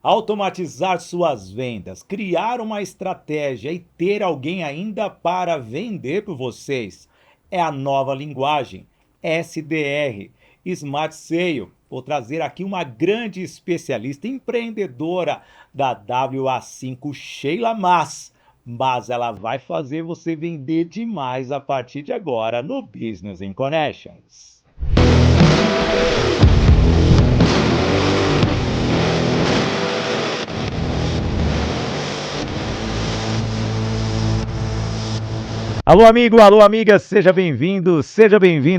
Automatizar suas vendas, criar uma estratégia e ter alguém ainda para vender por vocês é a nova linguagem SDR, Smart Sale. Vou trazer aqui uma grande especialista empreendedora da WA5, Sheila Mas ela vai fazer você vender demais a partir de agora no Business in Connections. Alô amigo, alô amiga, seja bem-vindo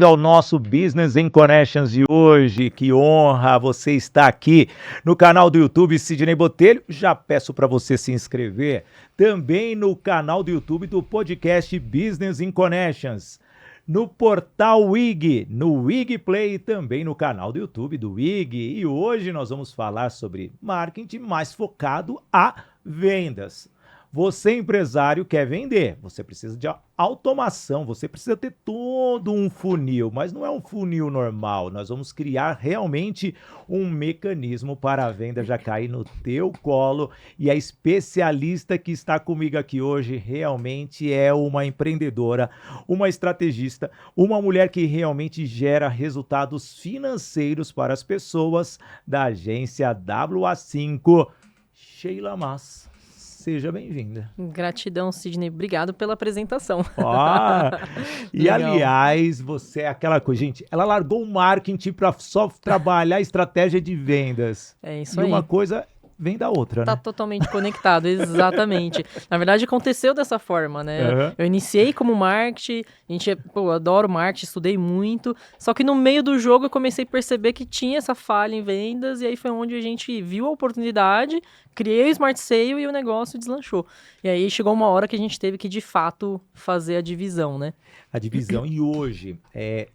ao nosso Business in Connections de hoje. Que honra você estar aqui no canal do YouTube Sidney Botelho. Já peço para você se inscrever também no canal do YouTube do podcast Business in Connections, no portal WIG, no WIG Play e também no canal do YouTube do WIG. E hoje nós vamos falar sobre marketing mais focado a vendas. Você, empresário, quer vender, você precisa de automação, você precisa ter todo um funil, mas não é um funil normal. Nós vamos criar realmente um mecanismo para a venda já cair no teu colo. E a especialista que está comigo aqui hoje realmente é uma empreendedora, uma estrategista, uma mulher que realmente gera resultados financeiros para as pessoas da agência WA5, Sheila Mas. Seja bem-vinda. Gratidão, Sidney. Obrigado pela apresentação. E aliás, você é aquela coisa, gente, ela largou o marketing para só trabalhar a estratégia de vendas. É isso aí. E uma coisa vem da outra, né? Tá totalmente conectado, exatamente. Na verdade, aconteceu dessa forma, né? Uhum. Eu iniciei como marketing, eu adoro marketing, estudei muito, só que no meio do jogo eu comecei a perceber que tinha essa falha em vendas, e aí foi onde a gente viu a oportunidade, criei o Smart Sale e o negócio deslanchou. E aí chegou uma hora que a gente teve que, de fato, fazer a divisão, né? A divisão, e hoje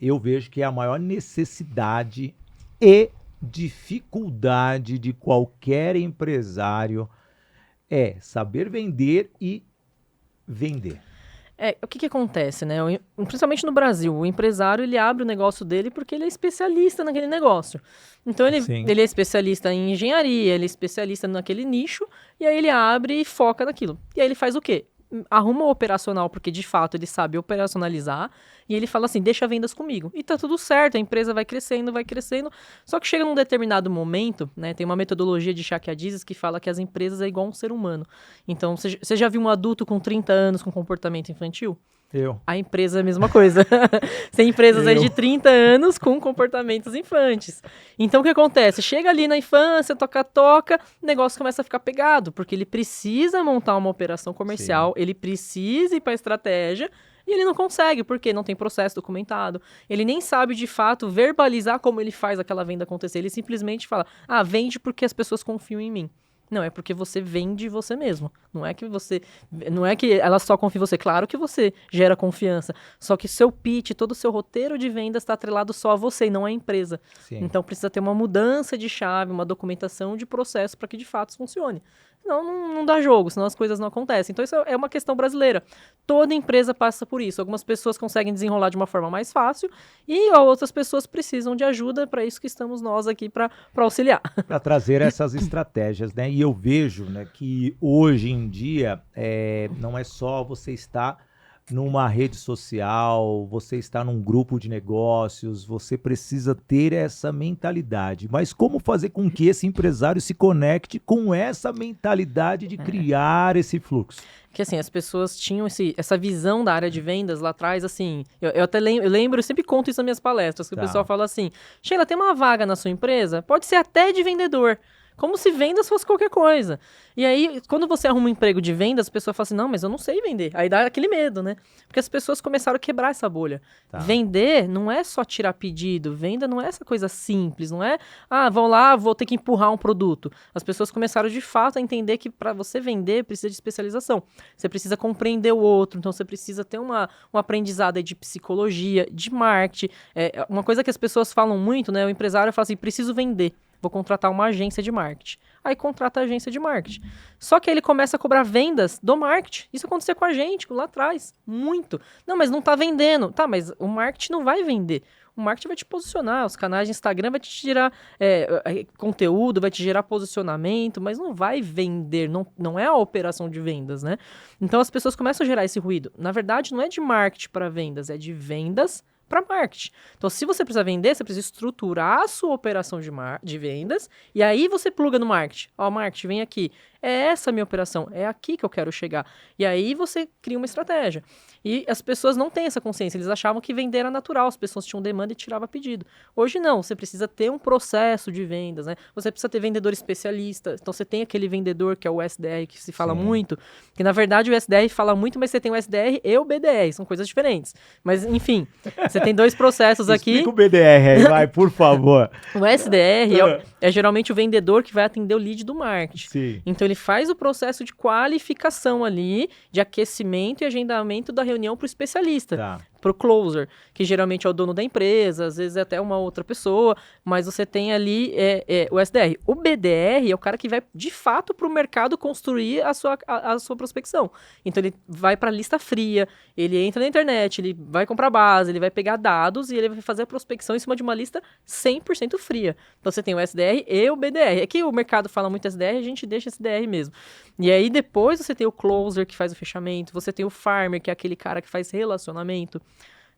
eu vejo que é a maior necessidade e dificuldade de qualquer empresário é saber vender e vender. O que acontece, né? Principalmente no Brasil, o empresário ele abre o negócio dele porque ele é especialista naquele negócio. Então ele é especialista em engenharia, ele é especialista naquele nicho, e aí ele abre e foca naquilo. E aí ele faz o quê? Arruma o operacional, porque de fato ele sabe operacionalizar, e ele fala assim, deixa vendas comigo. E tá tudo certo, a empresa vai crescendo, só que chega num determinado momento, né, tem uma metodologia de Shakyadizes que fala que as empresas é igual um ser humano. Então, você já viu um adulto com 30 anos com comportamento infantil? A empresa é a mesma coisa. Tem empresas aí de 30 anos com comportamentos infantes. Então, o que acontece? Chega ali na infância, toca, o negócio começa a ficar pegado, porque ele precisa montar uma operação comercial, ele precisa ir para a estratégia, e ele não consegue, porque não tem processo documentado. Ele nem sabe, de fato, verbalizar como ele faz aquela venda acontecer. Ele simplesmente fala, vende porque as pessoas confiam em mim. Não, é porque você vende você mesmo. Não é que ela só confia em você. Claro que você gera confiança. Só que seu pitch, todo o seu roteiro de vendas está atrelado só a você e não à empresa. Então precisa ter uma mudança de chave, uma documentação de processo para que de fato funcione. Senão não dá jogo, senão as coisas não acontecem. Então isso é uma questão brasileira. Toda empresa passa por isso. Algumas pessoas conseguem desenrolar de uma forma mais fácil e outras pessoas precisam de ajuda. Para isso que estamos nós aqui para auxiliar. Para trazer essas estratégias, né? E eu vejo, né, que hoje em dia não é só você estar numa rede social, você está num grupo de negócios, você precisa ter essa mentalidade. Mas como fazer com que esse empresário se conecte com essa mentalidade de criar esse fluxo? Que assim, as pessoas tinham essa visão da área de vendas lá atrás, assim, eu até lembro, eu sempre conto isso nas minhas palestras, que o pessoal fala assim, Sheila, tem uma vaga na sua empresa? Pode ser até de vendedor. Como se vendas fosse qualquer coisa. E aí, quando você arruma um emprego de vendas, a pessoa fala assim, não, mas eu não sei vender. Aí dá aquele medo, né? Porque as pessoas começaram a quebrar essa bolha. Vender não é só tirar pedido. Venda não é essa coisa simples. Não é, vou lá, vou ter que empurrar um produto. As pessoas começaram, de fato, a entender que para você vender, precisa de especialização. Você precisa compreender o outro. Então, você precisa ter um aprendizado aí de psicologia, de marketing. Uma coisa que as pessoas falam muito, né? O empresário fala assim, preciso vender. Vou contratar uma agência de marketing. Aí contrata a agência de marketing. Só que aí ele começa a cobrar vendas do marketing. Isso aconteceu com a gente lá atrás. Muito. Não, mas não tá vendendo. Tá, mas o marketing não vai vender. O marketing vai te posicionar, os canais de Instagram vai te gerar conteúdo, vai te gerar posicionamento, mas não vai vender, não é a operação de vendas, né? Então as pessoas começam a gerar esse ruído. Na verdade, não é de marketing para vendas, é de vendas para marketing. Então, se você precisa vender, você precisa estruturar a sua operação de vendas e aí você pluga no marketing. Ó, marketing, vem aqui. É essa a minha operação, é aqui que eu quero chegar. E aí você cria uma estratégia. E as pessoas não têm essa consciência, eles achavam que vender era natural, as pessoas tinham demanda e tiravam pedido. Hoje não, você precisa ter um processo de vendas, né? Você precisa ter vendedor especialista. Então você tem aquele vendedor que é o SDR, que se fala muito, que na verdade o SDR fala muito, mas você tem o SDR e o BDR, são coisas diferentes. Mas enfim, você tem dois processos aqui. Explica o BDR aí, vai, por favor. O SDR é geralmente o vendedor que vai atender o lead do marketing. Sim. Então ele faz o processo de qualificação ali, de aquecimento e agendamento da reunião para o especialista, para o closer, que geralmente é o dono da empresa, às vezes é até uma outra pessoa, mas você tem ali o SDR. O BDR é o cara que vai de fato para o mercado construir a sua prospecção. Então ele vai para a lista fria, ele entra na internet, ele vai comprar base, ele vai pegar dados e ele vai fazer a prospecção em cima de uma lista 100% fria. Então você tem o SDR e o BDR. É que o mercado fala muito SDR, a gente deixa SDR mesmo. E aí depois você tem o closer que faz o fechamento, você tem o farmer, que é aquele cara que faz relacionamento.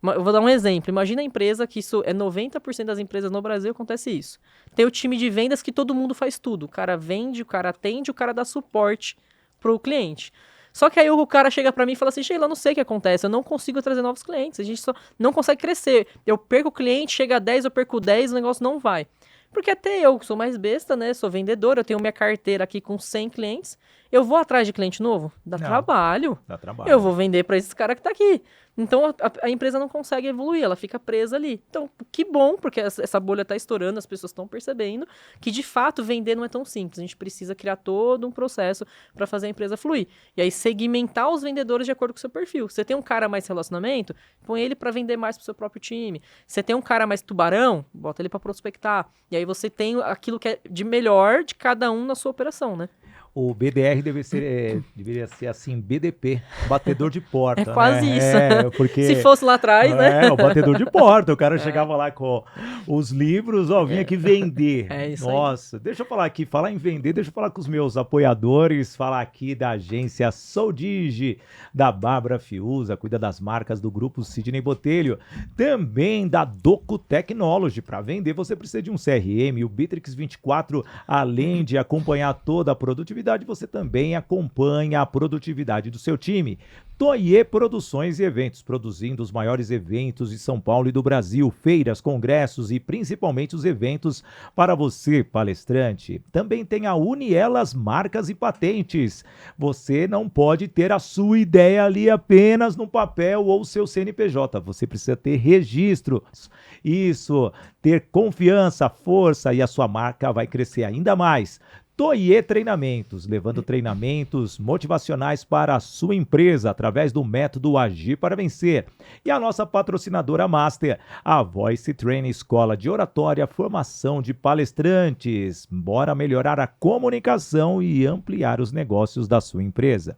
Eu vou dar um exemplo. Imagina a empresa que isso é 90% das empresas no Brasil acontece isso. Tem o time de vendas que todo mundo faz tudo. O cara vende, o cara atende, o cara dá suporte pro cliente. Só que aí o cara chega pra mim e fala assim, Sheila, eu não sei o que acontece, eu não consigo trazer novos clientes, a gente só não consegue crescer. Eu perco o cliente, chega a 10, eu perco 10, o negócio não vai. Porque até eu, que sou mais besta, né, sou vendedor, eu tenho minha carteira aqui com 100 clientes, eu vou atrás de cliente novo? Dá trabalho. Eu vou vender para esses caras que tá aqui. Então a empresa não consegue evoluir, ela fica presa ali. Então, que bom, porque essa bolha tá estourando, as pessoas estão percebendo que de fato vender não é tão simples. A gente precisa criar todo um processo para fazer a empresa fluir. E aí segmentar os vendedores de acordo com o seu perfil. Você tem um cara mais relacionamento, põe ele para vender mais pro seu próprio time. Você tem um cara mais tubarão, bota ele para prospectar. E aí você tem aquilo que é de melhor de cada um na sua operação, né? O BDR deveria ser assim, BDP, batedor de porta. É quase né? isso. Porque, se fosse lá atrás, né? O batedor de porta. O cara chegava lá com os livros, vinha aqui vender. É isso Nossa, deixa eu falar aqui, falar em vender, deixa eu falar com os meus apoiadores, falar aqui da agência Soldigi, da Bárbara Fiuza, cuida das marcas do grupo Sidney Botelho, também da Doco Technology. Para vender, você precisa de um CRM, o Bitrix 24, além de acompanhar toda a produtividade, você também acompanha a produtividade do seu time. Toye Produções e Eventos, produzindo os maiores eventos de São Paulo e do Brasil, feiras, congressos e principalmente os eventos para você, palestrante. Também tem a Unielas Marcas e Patentes. Você não pode ter a sua ideia ali apenas no papel ou seu CNPJ. Você precisa ter registros. Isso, ter confiança, força e a sua marca vai crescer ainda mais. Toye Treinamentos, levando treinamentos motivacionais para a sua empresa através do método Agir para Vencer. E a nossa patrocinadora Master, a Voice Training, escola de oratória, formação de palestrantes. Bora melhorar a comunicação e ampliar os negócios da sua empresa.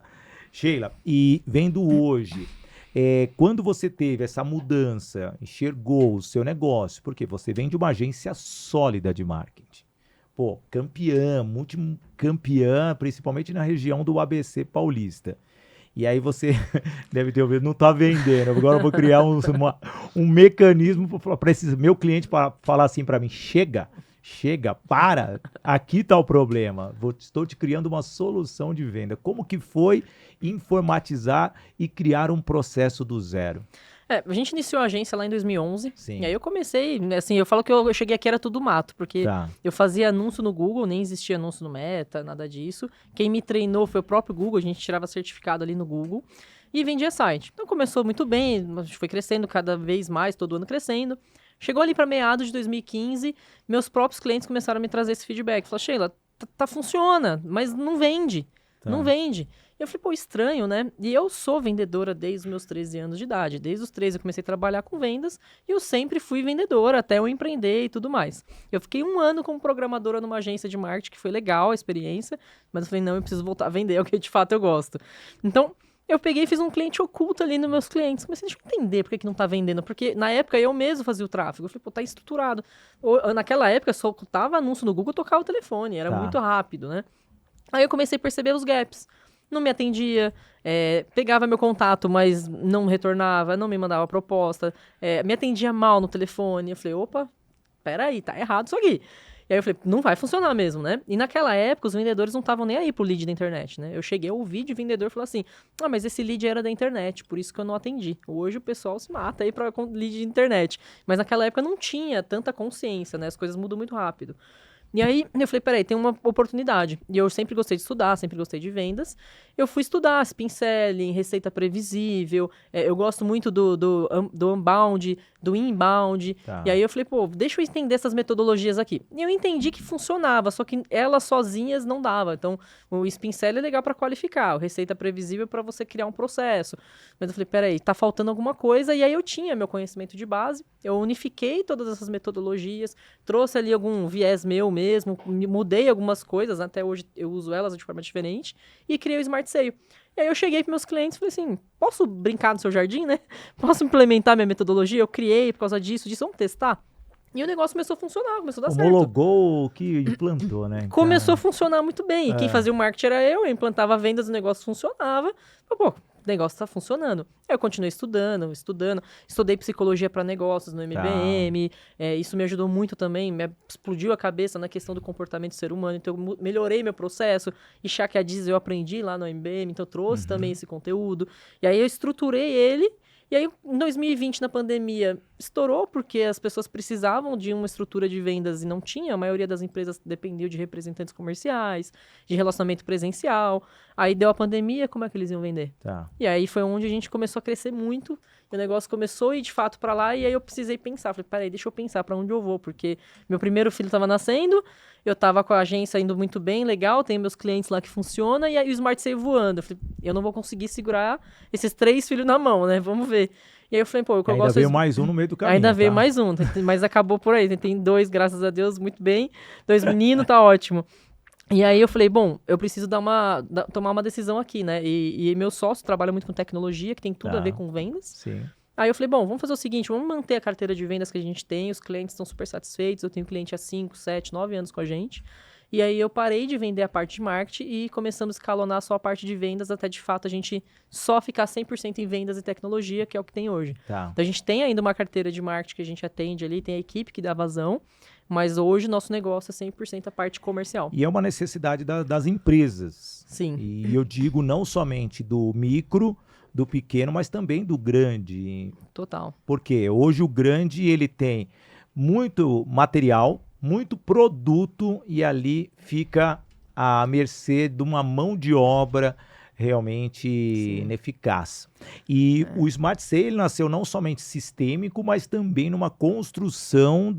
Sheila, e vendo hoje, quando você teve essa mudança, enxergou o seu negócio, porque você vem de uma agência sólida de marketing. Pô, campeã, multicampeã, principalmente na região do ABC paulista. E aí você deve ter ouvido, não tá vendendo, agora eu vou criar um mecanismo para esse meu cliente falar assim para mim, chega, para, aqui tá o problema, estou te criando uma solução de venda. Como que foi informatizar e criar um processo do zero? A gente iniciou a agência lá em 2011. Sim. E aí eu comecei, assim, eu falo que eu cheguei aqui era tudo mato, porque eu fazia anúncio no Google, nem existia anúncio no Meta, nada disso. Quem me treinou foi o próprio Google, a gente tirava certificado ali no Google e vendia site. Então começou muito bem, a gente foi crescendo cada vez mais, todo ano crescendo. Chegou ali para meados de 2015, meus próprios clientes começaram a me trazer esse feedback. Falaram, Sheila, funciona, mas não vende, não vende. Eu falei, pô, estranho, né? E eu sou vendedora desde os meus 13 anos de idade. Desde os 13 eu comecei a trabalhar com vendas e eu sempre fui vendedora até eu empreender e tudo mais. Eu fiquei 1 ano como programadora numa agência de marketing, que foi legal a experiência, mas eu falei, não, eu preciso voltar a vender, é o que de fato eu gosto. Então, Eu peguei e fiz um cliente oculto ali nos meus clientes. Comecei, deixa eu entender por que não tá vendendo. Porque na época eu mesmo fazia o tráfego. Eu falei, pô, tá estruturado. Naquela época, só tava anúncio no Google, tocava o telefone. Era muito rápido, né? Aí eu comecei a perceber os gaps. Não me atendia, pegava meu contato, mas não retornava, não me mandava proposta, me atendia mal no telefone. Eu falei, opa, peraí, tá errado isso aqui. E aí eu falei, não vai funcionar mesmo, né? E naquela época, os vendedores não estavam nem aí pro lead da internet, né? Eu cheguei a ouvir de vendedor e falei assim, mas esse lead era da internet, por isso que eu não atendi. Hoje o pessoal se mata aí pra lead de internet. Mas naquela época não tinha tanta consciência, né? As coisas mudam muito rápido. E aí, eu falei, peraí, tem uma oportunidade. E eu sempre gostei de estudar, sempre gostei de vendas. Eu fui estudar spin selling, receita previsível. Eu gosto muito do unbound, do inbound. Tá. E aí eu falei, pô, deixa eu entender essas metodologias aqui. E eu entendi que funcionava, só que elas sozinhas não dava. Então, o spin selling é legal para qualificar, o receita previsível é para você criar um processo. Mas eu falei, peraí, tá faltando alguma coisa. E aí eu tinha meu conhecimento de base, eu unifiquei todas essas metodologias, trouxe ali algum viés meu mesmo, mudei algumas coisas, até hoje eu uso elas de forma diferente, e criei o Smart Sale. E aí eu cheguei para meus clientes e falei assim, posso brincar no seu jardim, né? Posso implementar minha metodologia? Eu criei por causa disso, vamos testar? E o negócio começou a funcionar, começou a dar certo. Homologou o que implantou, né? Então... Começou a funcionar muito bem. E quem fazia o marketing era eu implantava vendas, o negócio funcionava. Pô, o negócio tá funcionando. Aí eu continuei estudando. Estudei psicologia para negócios no MBM. Isso me ajudou muito também. Me explodiu a cabeça na questão do comportamento do ser humano. Então, eu melhorei meu processo. E Shaq Diz eu aprendi lá no MBM. Então, eu trouxe também esse conteúdo. E aí, eu estruturei ele. E aí, em 2020, na pandemia, estourou porque as pessoas precisavam de uma estrutura de vendas e não tinha. A maioria das empresas dependia de representantes comerciais, de relacionamento presencial. Aí deu a pandemia, como é que eles iam vender? Tá. E aí foi onde a gente começou a crescer muito. O negócio começou a ir de fato para lá e aí eu precisei pensar. Falei, peraí, deixa eu pensar para onde eu vou, porque meu primeiro filho estava nascendo, eu estava com a agência indo muito bem, legal, tem meus clientes lá que funciona, e aí o Smart Sale voando. Eu falei, eu não vou conseguir segurar esses 3 filhos na mão, né? Vamos ver. E aí eu falei, pô, eu ainda gosto... veio mais um no meio do caminho. Ainda veio mais um, mas acabou por aí. Tem 2, graças a Deus, muito bem. 2 meninos, tá ótimo. E aí eu falei, bom, eu preciso tomar uma decisão aqui, né? E meu sócio trabalha muito com tecnologia, que tem tudo a ver com vendas. Sim. Aí eu falei, bom, vamos fazer o seguinte, vamos manter a carteira de vendas que a gente tem, os clientes estão super satisfeitos, eu tenho cliente há 5, 7, 9 anos com a gente. E aí eu parei de vender a parte de marketing e começamos a escalonar só a parte de vendas, até de fato a gente só ficar 100% em vendas e tecnologia, que é o que tem hoje. Tá. Então a gente tem ainda uma carteira de marketing que a gente atende ali, tem a equipe que dá vazão, mas hoje nosso negócio é 100% a parte comercial. E é uma necessidade das empresas. Sim. E eu digo não somente do micro, do pequeno, mas também do grande. Total. Porque hoje o grande, ele tem muito material, muito produto e ali fica à mercê de uma mão de obra realmente ineficaz. E o Smart Sale nasceu não somente sistêmico, mas também numa construção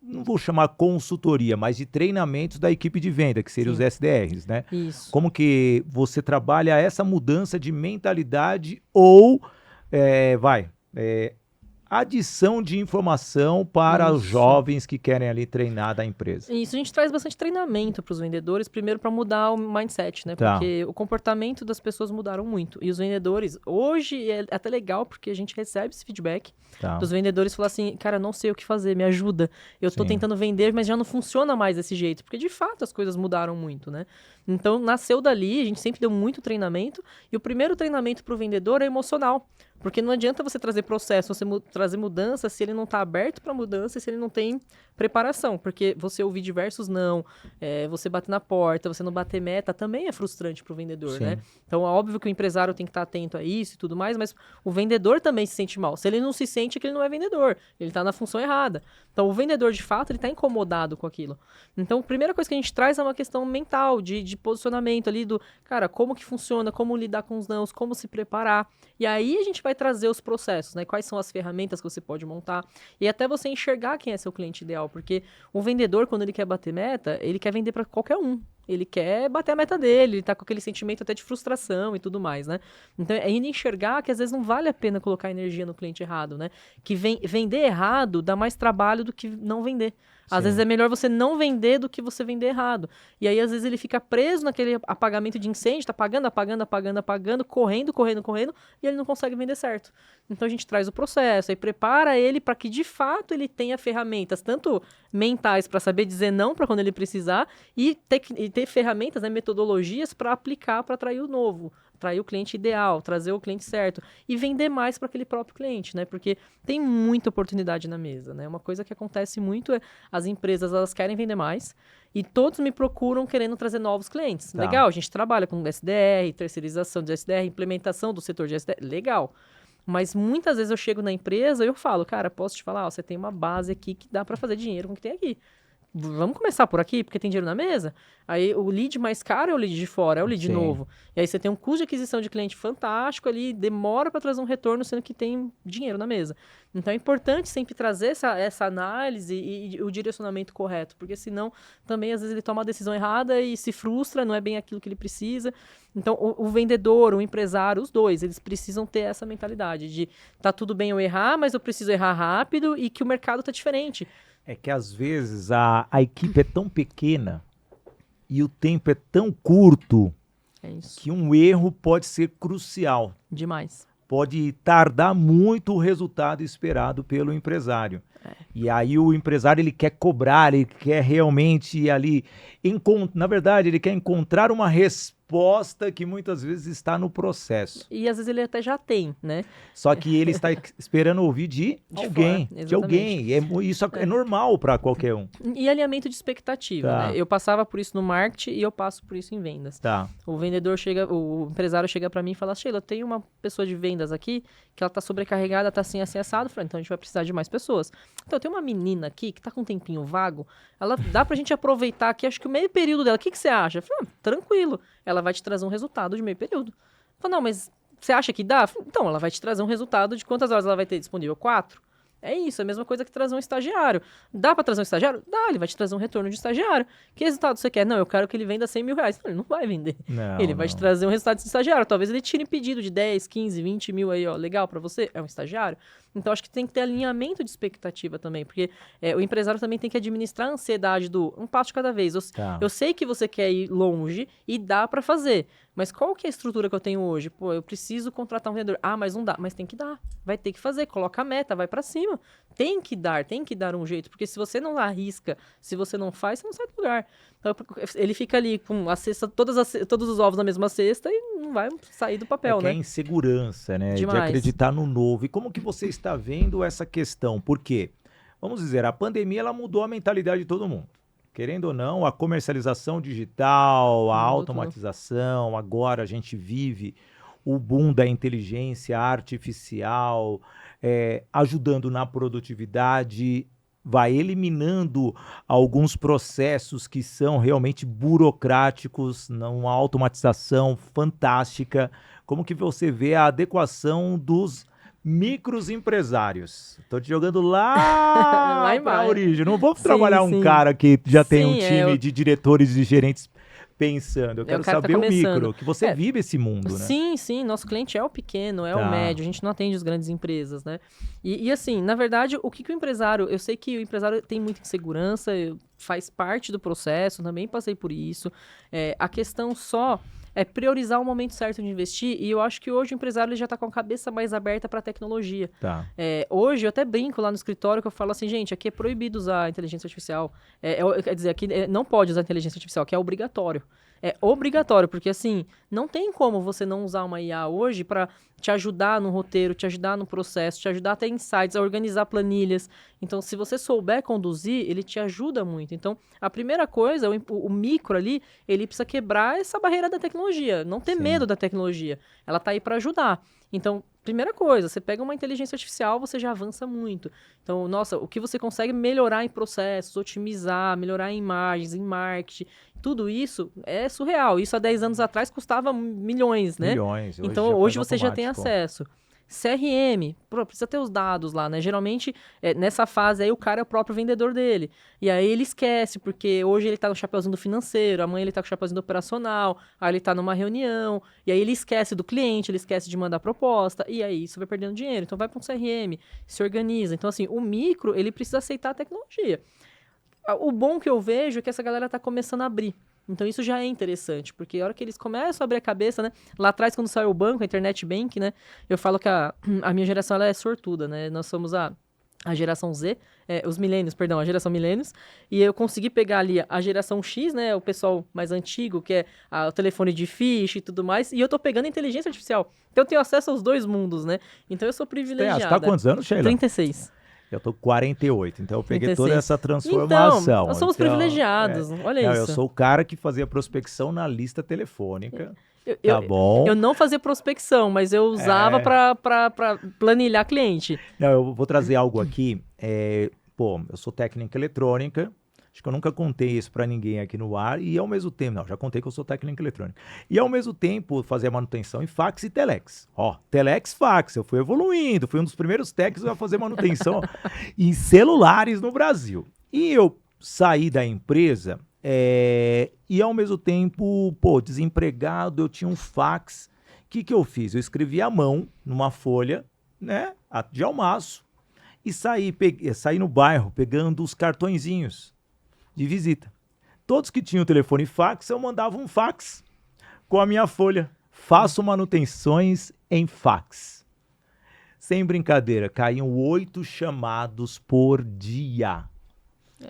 não vou chamar consultoria, mas de treinamentos da equipe de venda, que seriam os SDRs, né? Isso. Como que você trabalha essa mudança de mentalidade ou, adição de informação para os jovens que querem ali treinar da empresa? Isso, a gente traz bastante treinamento para os vendedores, primeiro para mudar o mindset, né? Porque o comportamento das pessoas mudaram muito. E os vendedores, hoje é até legal, porque a gente recebe esse feedback dos vendedores, falar assim, cara, não sei o que fazer, me ajuda. Eu estou tentando vender, mas já não funciona mais desse jeito, porque de fato as coisas mudaram muito, né? Então, nasceu dali, a gente sempre deu muito treinamento, e o primeiro treinamento para o vendedor é emocional. Porque não adianta você trazer processo, você trazer mudança se ele não está aberto para mudança e se ele não tem preparação. Porque você ouvir diversos não, você bater na porta, você não bater meta, também é frustrante para o vendedor, né? Então, é óbvio que o empresário tem que estar atento a isso e tudo mais, mas o vendedor também se sente mal. Se ele não se sente, é que ele não é vendedor. Ele está na função errada. Então, o vendedor, de fato, ele está incomodado com aquilo. Então, a primeira coisa que a gente traz é uma questão mental, de posicionamento ali do, cara, como que funciona, como lidar com os nãos, como se preparar. E aí, a gente vai trazer os processos, né? Quais são as ferramentas que você pode montar e até você enxergar quem é seu cliente ideal, porque o vendedor, quando ele quer bater meta, ele quer vender para qualquer um. Ele quer bater a meta dele, ele tá com aquele sentimento até de frustração e tudo mais, né? Então, é ainda enxergar que às vezes não vale a pena colocar energia no cliente errado, né? Que vender errado dá mais trabalho do que não vender. Às vezes é melhor você não vender do que você vender errado. E aí, às vezes, ele fica preso naquele apagamento de incêndio, tá apagando, correndo, e ele não consegue vender certo. Então, a gente traz o processo e prepara ele para que, de fato, ele tenha ferramentas, tanto mentais para saber dizer não para quando ele precisar, e ter ferramentas, né, metodologias para aplicar para atrair o novo. Atrair o cliente ideal, trazer o cliente certo e vender mais para aquele próprio cliente, né? Porque tem muita oportunidade na mesa, né? Uma coisa que acontece muito é as empresas, elas querem vender mais e todos me procuram querendo trazer novos clientes. Tá. Legal, a gente trabalha com SDR, terceirização de SDR, implementação do setor de SDR, legal. Mas muitas vezes eu chego na empresa e eu falo, cara, posso te falar, ó, você tem uma base aqui que dá para fazer dinheiro com o que tem aqui. Vamos começar por aqui, porque tem dinheiro na mesa? Aí o lead mais caro é o lead de fora, é o lead novo. E aí você tem um custo de aquisição de cliente fantástico ali, demora para trazer um retorno, sendo que tem dinheiro na mesa. Então é importante sempre trazer essa análise e o direcionamento correto, porque senão também às vezes ele toma a decisão errada e se frustra, não é bem aquilo que ele precisa. Então o vendedor, o empresário, os dois, eles precisam ter essa mentalidade de tá tudo bem eu errar, mas eu preciso errar rápido e que o mercado tá diferente. É que às vezes a equipe é tão pequena e o tempo é tão curto que um erro pode ser crucial. Demais. Pode tardar muito o resultado esperado pelo empresário. E aí o empresário ele quer cobrar, ele quer realmente ali, na verdade ele quer encontrar uma resposta que muitas vezes está no processo. E às vezes ele até já tem, né? Só que ele está esperando ouvir de alguém. Isso é normal para qualquer um. E alinhamento de expectativa, né? Eu passava por isso no marketing e eu passo por isso em vendas. Tá. O empresário chega para mim e fala, Sheila, tem uma pessoa de vendas aqui que ela tá sobrecarregada, tá assim, assim, assado. Eu falei, então a gente vai precisar de mais pessoas. Então tem uma menina aqui que tá com um tempinho vago, ela dá pra gente aproveitar aqui, acho que o meio período dela, o que você acha? Eu falei, tranquilo, ela vai te trazer um resultado de meio período. Eu falei, não, mas você acha que dá? Falei, então, ela vai te trazer um resultado de quantas horas ela vai ter disponível? 4? É isso, é a mesma coisa que trazer um estagiário. Dá pra trazer um estagiário? Dá, ele vai te trazer um retorno de estagiário. Que resultado você quer? Não, eu quero que ele venda 100 mil reais. Não, ele não vai vender. Ele vai te trazer um resultado de estagiário. Talvez ele tire pedido de 10, 15, 20 mil aí, ó. Legal pra você? É um estagiário? Então, acho que tem que ter alinhamento de expectativa também, porque o empresário também tem que administrar a ansiedade do um passo de cada vez. Eu sei que você quer ir longe e dá pra fazer, mas qual que é a estrutura que eu tenho hoje? Pô, eu preciso contratar um vendedor. Ah, mas não dá. Mas tem que dar. Vai ter que fazer. Coloca a meta, vai pra cima. Tem que dar um jeito, porque se você não arrisca, se você não faz, você não sai do lugar. Então, ele fica ali com a cesta, todos os ovos na mesma cesta e não vai sair do papel, né? É insegurança, né? Demais. De acreditar no novo. E como que você está vendo essa questão? Por quê? Vamos dizer, a pandemia ela mudou a mentalidade de todo mundo. Querendo ou não, a comercialização digital, a automatização, agora a gente vive o boom da inteligência artificial, ajudando na produtividade, vai eliminando alguns processos que são realmente burocráticos, uma automatização fantástica. Como que você vê a adequação dos microempresários? Estou te jogando lá para a origem. Não vou trabalhar um cara que já tem um time de diretores e gerentes pensando. Eu quero saber o micro, que você vive esse mundo, né? Sim. Nosso cliente é o pequeno, é o médio. A gente não atende as grandes empresas, né? E assim, na verdade, o que o empresário... Eu sei que o empresário tem muita insegurança, faz parte do processo, também passei por isso. A questão só é priorizar o momento certo de investir, e eu acho que hoje o empresário ele já está com a cabeça mais aberta para a tecnologia. Hoje eu até brinco lá no escritório que eu falo assim, gente, aqui é proibido usar inteligência artificial. Quer dizer, aqui não pode usar inteligência artificial, que é obrigatório. É obrigatório, porque assim, não tem como você não usar uma IA hoje para te ajudar no roteiro, te ajudar no processo, te ajudar a ter insights, a organizar planilhas. Então, se você souber conduzir, ele te ajuda muito. Então, a primeira coisa, o micro ali, ele precisa quebrar essa barreira da tecnologia, não ter medo da tecnologia. Ela tá aí para ajudar. Então, primeira coisa, você pega uma inteligência artificial, você já avança muito. Então, nossa, o que você consegue melhorar em processos, otimizar, melhorar em imagens, em marketing, tudo isso é surreal. Isso há 10 anos atrás custava milhões, né? Milhões. Então, hoje você já tem acesso. CRM, precisa ter os dados lá, né? Geralmente, nessa fase aí, o cara é o próprio vendedor dele. E aí ele esquece, porque hoje ele tá no chapeuzinho do financeiro, amanhã ele tá com o chapeuzinho do operacional, aí ele tá numa reunião, e aí ele esquece do cliente, ele esquece de mandar proposta, e aí isso vai perdendo dinheiro. Então vai para um CRM, se organiza. Então, assim, o micro, ele precisa aceitar a tecnologia. o bom que eu vejo é que essa galera tá começando a abrir. Então isso já é interessante, porque a hora que eles começam a abrir a cabeça, né? Lá atrás, quando saiu o banco, a Internet Bank, né? Eu falo que a minha geração, ela é sortuda, né? Nós somos a geração Z, os milênios, perdão, a geração milênios, e eu consegui pegar ali a geração X, né, o pessoal mais antigo, que é o telefone de ficha e tudo mais, e eu tô pegando a inteligência artificial. Então eu tenho acesso aos dois mundos, né? Então eu sou privilegiada. Você tá com quantos anos, Sheila? 36. Eu tô com 48, então eu peguei 36. toda essa transformação. Então, nós somos privilegiados, olha isso. Eu sou o cara que fazia prospecção na lista telefônica. Bom. Eu não fazia prospecção, mas eu usava para planilhar cliente. Não, eu vou trazer algo aqui. Eu sou técnica eletrônica. Acho que eu nunca contei isso para ninguém aqui no ar. E ao mesmo tempo, já contei que eu sou técnica eletrônica. E ao mesmo tempo, fazia manutenção em fax e telex. Telex, fax. Eu fui evoluindo. Fui um dos primeiros técnicos a fazer manutenção em celulares no Brasil. E eu saí da empresa... e ao mesmo tempo, desempregado, eu tinha um fax. O que eu fiz? Eu escrevi à mão, numa folha, né, de almaço, e saí no bairro pegando os cartõezinhos de visita. Todos que tinham telefone fax, eu mandava um fax com a minha folha. Faço manutenções em fax. Sem brincadeira, caíam 8 chamados por dia.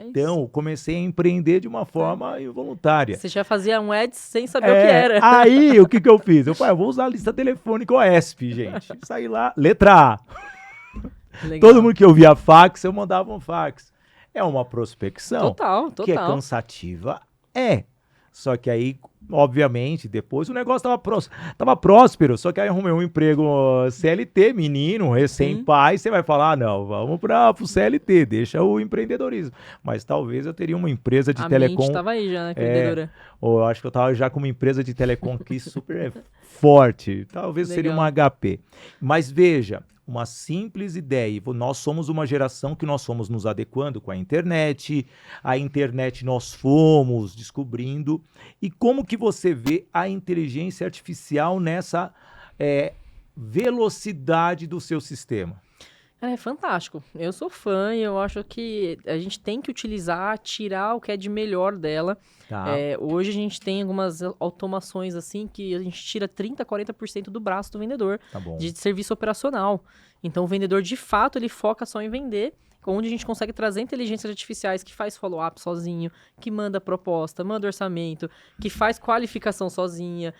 Então, comecei a empreender de uma forma involuntária. Você já fazia um ads sem saber o que era. Aí, o que eu fiz? Eu falei, eu vou usar a lista telefônica OESP, gente. Saí lá, letra A. Legal. Todo mundo que eu via fax, eu mandava um fax. É uma prospecção total. Que é cansativa. Só que aí, obviamente, depois o negócio tava próspero. Só que aí arrumei um emprego CLT, menino, recém-pai. Você vai falar, não, vamos pro CLT, deixa o empreendedorismo. Mas talvez eu teria uma empresa de telecom... A mente tava aí já, né, empreendedora. Ou eu acho que eu tava já com uma empresa de telecom aqui super forte. Talvez seria uma HP. Mas veja... Uma simples ideia. Nós somos uma geração que nós fomos nos adequando com a internet nós fomos descobrindo. E como que você vê a inteligência artificial nessa velocidade do seu sistema? É fantástico. Eu sou fã e eu acho que a gente tem que utilizar, tirar o que é de melhor dela. Tá. Hoje a gente tem algumas automações assim que a gente tira 30%, 40% do braço do vendedor de serviço operacional. Então o vendedor, de fato, ele foca só em vender, onde a gente consegue trazer inteligências artificiais que faz follow-up sozinho, que manda proposta, manda orçamento, que faz qualificação sozinha.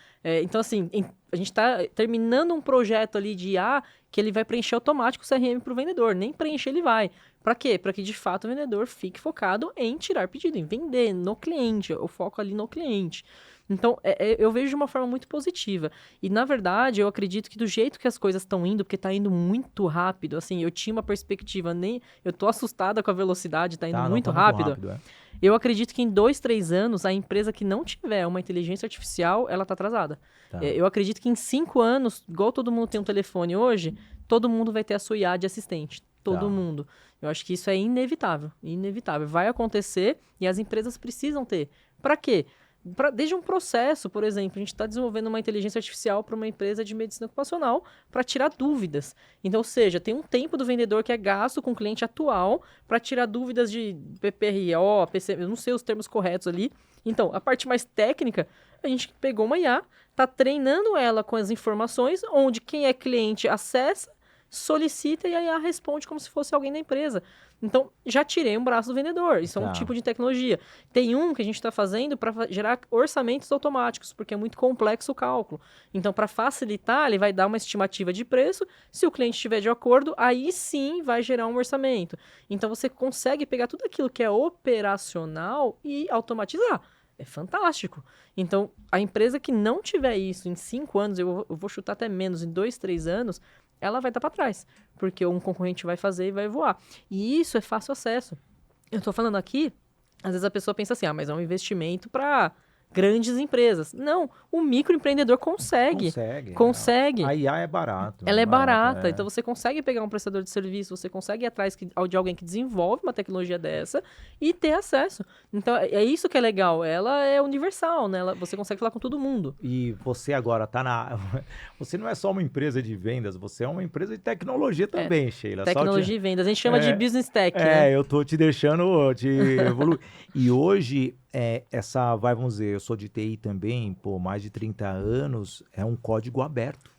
Então, assim, a gente está terminando um projeto ali de IA que ele vai preencher automático o CRM para o vendedor. Nem preencher ele vai. Para quê? Para que, de fato, o vendedor fique focado em tirar pedido, em vender no cliente. Eu foco ali no cliente. Então, eu vejo de uma forma muito positiva. E, na verdade, eu acredito que do jeito que as coisas estão indo, porque está indo muito rápido, assim, eu tinha uma perspectiva, eu tô assustada com a velocidade, está indo muito rápido. Eu acredito que em 2, 3 anos, a empresa que não tiver uma inteligência artificial, ela está atrasada. Eu acredito que em 5 anos, igual todo mundo tem um telefone hoje, todo mundo vai ter a sua IA de assistente. Todo mundo. Eu acho que isso é inevitável. Inevitável. Vai acontecer e as empresas precisam ter. Para quê? Desde um processo, por exemplo, a gente está desenvolvendo uma inteligência artificial para uma empresa de medicina ocupacional para tirar dúvidas. Então, ou seja, tem um tempo do vendedor que é gasto com o cliente atual para tirar dúvidas de PPRO, PC, eu não sei os termos corretos ali. Então, a parte mais técnica, a gente pegou uma IA, está treinando ela com as informações, onde quem é cliente acessa, solicita e a IA responde como se fosse alguém da empresa. Então, já tirei um braço do vendedor. Isso é um tipo de tecnologia. Tem um que a gente está fazendo para gerar orçamentos automáticos, porque é muito complexo o cálculo. Então, para facilitar, ele vai dar uma estimativa de preço. Se o cliente estiver de acordo, aí sim vai gerar um orçamento. Então, você consegue pegar tudo aquilo que é operacional e automatizar. É fantástico. Então, a empresa que não tiver isso em 5 anos, eu vou chutar até menos, em 2, 3 anos, ela vai estar para trás, porque um concorrente vai fazer e vai voar. E isso é fácil acesso. Eu estou falando aqui, às vezes a pessoa pensa assim, mas é um investimento para grandes empresas. Não, o microempreendedor consegue. Consegue. A IA é barato. Ela é barata, então você consegue pegar um prestador de serviço, você consegue ir atrás de alguém que desenvolve uma tecnologia dessa e ter acesso. Então, é isso que é legal. Ela é universal, né? Você consegue falar com todo mundo. E você agora Você não é só uma empresa de vendas, você é uma empresa de tecnologia também, Sheila. Tecnologia e vendas. A gente chama de business tech, né? Eu tô te deixando te evoluir. E hoje, vamos dizer, eu sou de TI também, por mais de 30 anos, é um código aberto.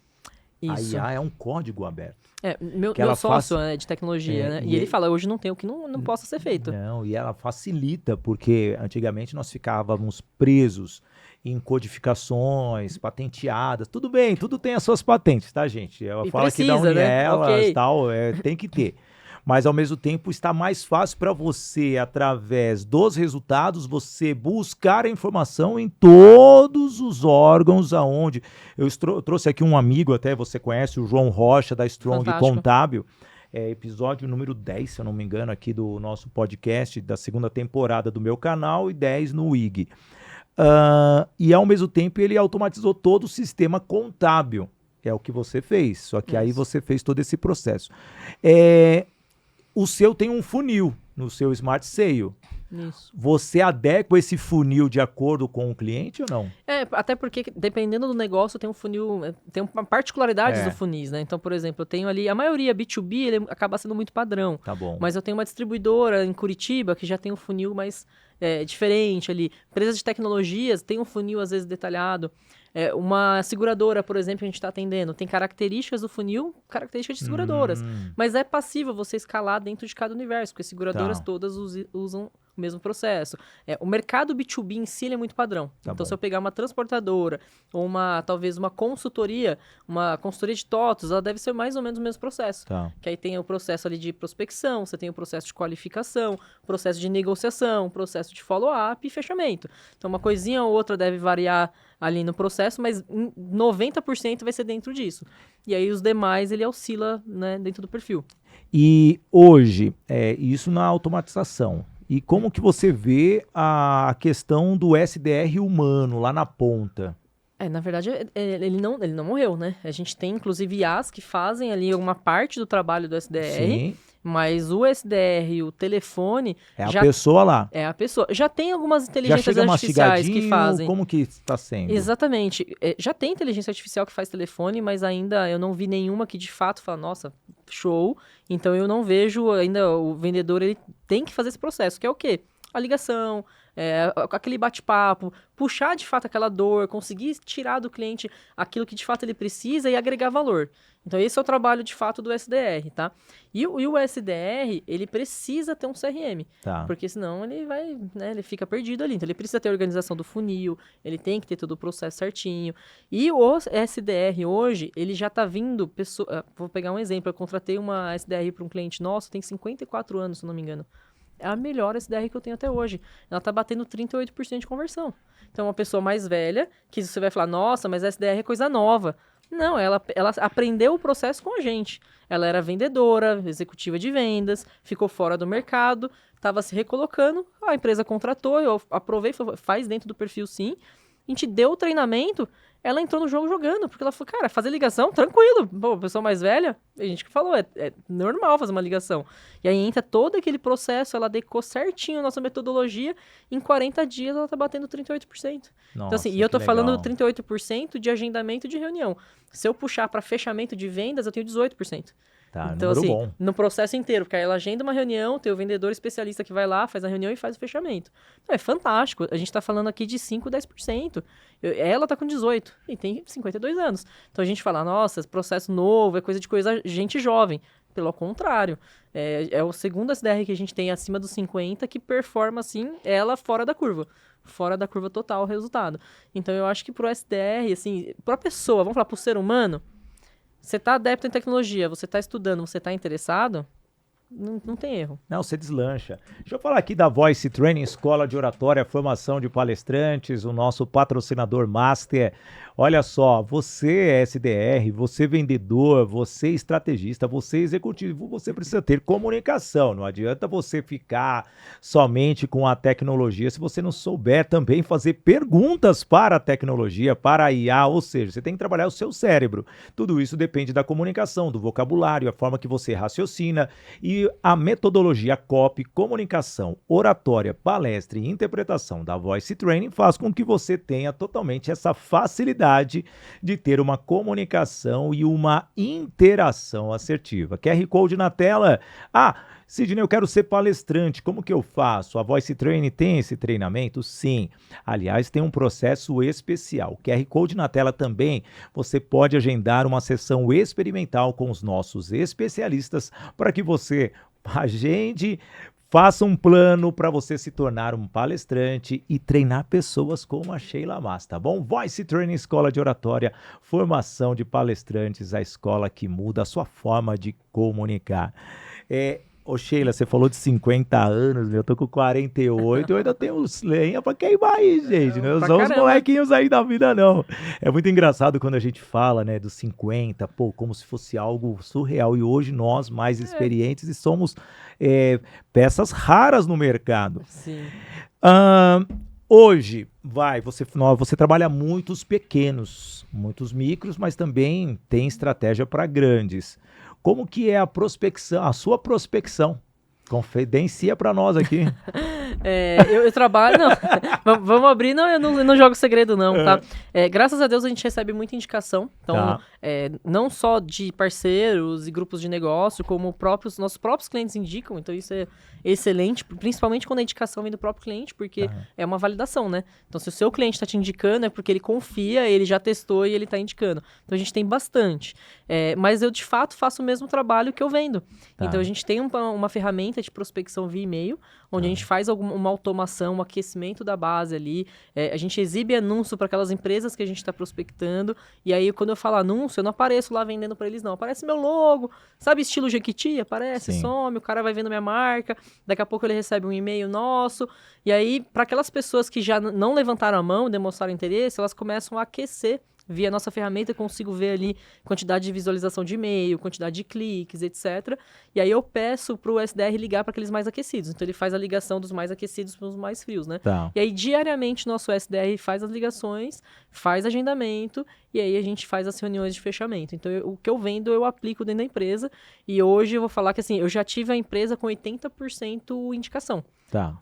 Isso. A IA é um código aberto. Meu sócio é de tecnologia, né? E ele fala, hoje não tem o que não possa ser feito. Não, e ela facilita, porque antigamente nós ficávamos presos em codificações, patenteadas. Tudo bem, tudo tem as suas patentes, tá, gente? Ela fala que dá elas, tal, tem que ter. Mas, ao mesmo tempo, está mais fácil para você, através dos resultados, você buscar a informação em todos os órgãos aonde... Eu trouxe aqui um amigo, até você conhece, o João Rocha, da Strong Fantástico. Contábil. Episódio número 10, se eu não me engano, aqui do nosso podcast, da segunda temporada do meu canal, e 10 no IG. E, ao mesmo tempo, ele automatizou todo o sistema contábil. É o que você fez, só que aí você fez todo esse processo. O seu tem um funil no seu Smart Sale. Isso. Você adequa esse funil de acordo com o cliente ou não? Até porque, dependendo do negócio, tem um funil, tem uma particularidades do funis, né? Então, por exemplo, eu tenho ali, a maioria B2B, ele acaba sendo muito padrão. Tá bom. Mas eu tenho uma distribuidora em Curitiba que já tem um funil mais diferente ali. Empresas de tecnologias tem um funil, às vezes, detalhado. Uma seguradora, por exemplo, que a gente está atendendo, tem características do funil, características de seguradoras. Mas é passível você escalar dentro de cada universo, porque seguradoras todas usam o mesmo processo. O mercado B2B em si ele é muito padrão. Então, se eu pegar uma transportadora ou talvez uma consultoria de TOTOS, ela deve ser mais ou menos o mesmo processo. Que aí tem o processo ali de prospecção, você tem o processo de qualificação, processo de negociação, processo de follow-up e fechamento. Então, uma coisinha ou outra deve variar ali no processo, mas 90% vai ser dentro disso. E aí os demais ele oscila, né, dentro do perfil. E hoje, isso na automatização. E como que você vê a questão do SDR humano lá na ponta? Na verdade, ele não morreu, né? A gente tem, inclusive, IAs que fazem ali uma parte do trabalho do SDR, Sim. Mas o SDR, o telefone... É a pessoa lá. É a pessoa. Já tem algumas inteligências artificiais que fazem. Como que está sendo? Exatamente. Já tem inteligência artificial que faz telefone, mas ainda eu não vi nenhuma que de fato fala, nossa, show. Então eu não vejo ainda o vendedor, ele tem que fazer esse processo, que é o quê? A ligação, aquele bate-papo, puxar de fato aquela dor, conseguir tirar do cliente aquilo que de fato ele precisa e agregar valor. Então esse é o trabalho de fato do SDR, tá? E o SDR, ele precisa ter um CRM, porque senão ele vai, né, ele fica perdido ali. Então ele precisa ter a organização do funil, ele tem que ter todo o processo certinho. E o SDR hoje, ele já tá vindo, vou pegar um exemplo, eu contratei uma SDR para um cliente nosso, tem 54 anos, se não me engano. É a melhor SDR que eu tenho até hoje. Ela tá batendo 38% de conversão. Então, uma pessoa mais velha, que você vai falar, nossa, mas SDR é coisa nova. Não, ela aprendeu o processo com a gente. Ela era vendedora, executiva de vendas, ficou fora do mercado, estava se recolocando, a empresa contratou, eu aprovei, faz dentro do perfil sim. A gente deu o treinamento, ela entrou no jogo jogando, porque ela falou, cara, fazer ligação, tranquilo. Pô, pessoa mais velha, a gente que falou, é normal fazer uma ligação. E aí entra todo aquele processo, ela adequou certinho a nossa metodologia, em 40 dias ela tá batendo 38%. Nossa, então assim, e eu tô falando 38% de agendamento de reunião. Se eu puxar para fechamento de vendas, eu tenho 18%. Então, assim, bom. no processo inteiro, porque aí ela agenda uma reunião, tem o vendedor especialista que vai lá, faz a reunião e faz o fechamento. Então, é fantástico. A gente tá falando aqui de 5, 10%. Ela tá com 18 e tem 52 anos. Então, a gente fala, nossa, processo novo, é coisa de gente jovem. Pelo contrário, é o segundo SDR que a gente tem acima dos 50 que performa, assim, ela fora da curva total o resultado. Então, eu acho que pro SDR, assim, pra pessoa, vamos falar pro ser humano, você está adepto em tecnologia, você está estudando, você está interessado, não tem erro. Não, você deslancha. Deixa eu falar aqui da Voice Training, Escola de Oratória, Formação de Palestrantes, o nosso patrocinador master. Olha só, você é SDR, você vendedor, você estrategista, você executivo, você precisa ter comunicação. Não adianta você ficar somente com a tecnologia se você não souber também fazer perguntas para a tecnologia, para a IA, ou seja, você tem que trabalhar o seu cérebro. Tudo isso depende da comunicação, do vocabulário, a forma que você raciocina e a metodologia copy, comunicação, oratória, palestra e interpretação da Voice Training faz com que você tenha totalmente essa facilidade de ter uma comunicação e uma interação assertiva. QR Code na tela. Sidney, eu quero ser palestrante, como que eu faço? A Voice Training tem esse treinamento? Sim. Aliás, tem um processo especial. QR Code na tela também. Você pode agendar uma sessão experimental com os nossos especialistas para que você agende, faça um plano para você se tornar um palestrante e treinar pessoas como a Sheila Mas, tá bom? Voice Training, Escola de Oratória, Formação de Palestrantes, a escola que muda a sua forma de comunicar. Ô Sheila, você falou de 50 anos, eu tô com 48, eu ainda tenho uns lenha pra queimar aí, gente, não são os molequinhos aí da vida, não. É muito engraçado quando a gente fala, né, dos 50, como se fosse algo surreal, e hoje nós, mais experientes, e somos peças raras no mercado. Sim. Hoje, você trabalha muitos pequenos, muitos micros, mas também tem estratégia para grandes. Como que é a prospecção, a sua prospecção? Confidencia para nós aqui. Eu trabalho... Não, vamos abrir, não, eu não jogo segredo não, tá? Graças a Deus a gente recebe muita indicação, então não só de parceiros e grupos de negócio, como nossos próprios clientes indicam, então isso é excelente, principalmente quando a indicação vem do próprio cliente, porque é uma validação, né? Então se o seu cliente está te indicando é porque ele confia, ele já testou e ele está indicando. Então a gente tem bastante. Mas eu de fato faço o mesmo trabalho que eu vendo. Então a gente tem uma ferramenta de prospecção via e-mail, onde a gente faz uma automação, um aquecimento da base ali, a gente exibe anúncio para aquelas empresas que a gente está prospectando, e aí quando eu falo anúncio, eu não apareço lá vendendo para eles não, aparece meu logo, sabe estilo Jequiti? Aparece, some, o cara vai vendo minha marca, daqui a pouco ele recebe um e-mail nosso, e aí para aquelas pessoas que já não levantaram a mão, demonstraram interesse, elas começam a aquecer via nossa ferramenta, eu consigo ver ali quantidade de visualização de e-mail, quantidade de cliques, etc. E aí eu peço para o SDR ligar para aqueles mais aquecidos. Então ele faz a ligação dos mais aquecidos para os mais frios, né? E aí diariamente nosso SDR faz as ligações, faz agendamento e aí a gente faz as reuniões de fechamento. Então o que eu vendo eu aplico dentro da empresa e hoje eu vou falar que assim, eu já tive a empresa com 80% indicação.